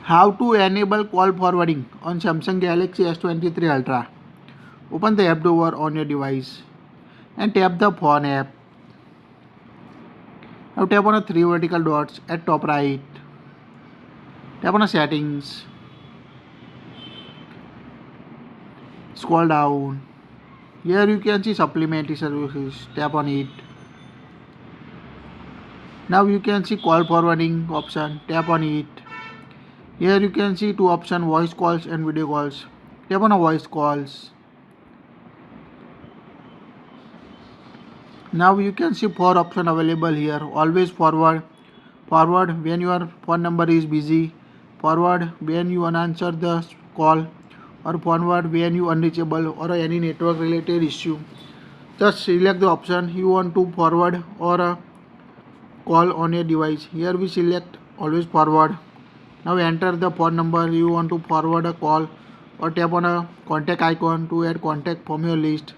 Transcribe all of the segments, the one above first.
How to enable call forwarding on Samsung Galaxy S23 Ultra. Open the app drawer on your device and tap the phone app. Now tap on the three vertical dots at top right. Tap on the settings. Scroll down. Here you can see supplementary services. Tap on it. Now you can see call forwarding option. Tap on it. Here you can see two options, voice calls and video calls. Tap on voice calls. Now you can see four options available here. Always forward when your phone number is busy, forward when you unanswer the call, or forward when you unreachable or any network related issue. Just select the option you want to forward or call on your device. Here we select always forward. Now enter the phone number you want to forward a call or tap on a contact icon to add contact from your list.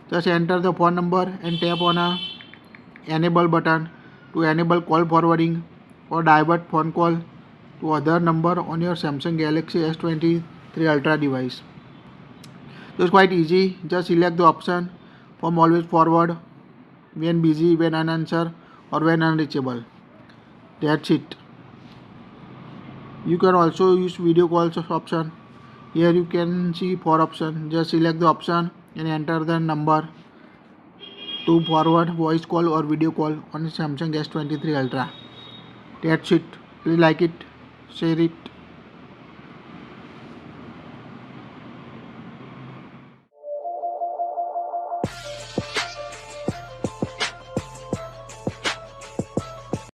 Just enter the phone number and tap on a enable button to enable call forwarding or divert phone call to other number on your Samsung Galaxy S23 Ultra device. So it's quite easy. Just select the option from always forward, when busy, when unanswered, or when unreachable. That's it. You can also use video calls option. Here you can see four options. Just select the option and enter the number to forward voice call or video call on Samsung S23 Ultra. That's it. Please like it, share it.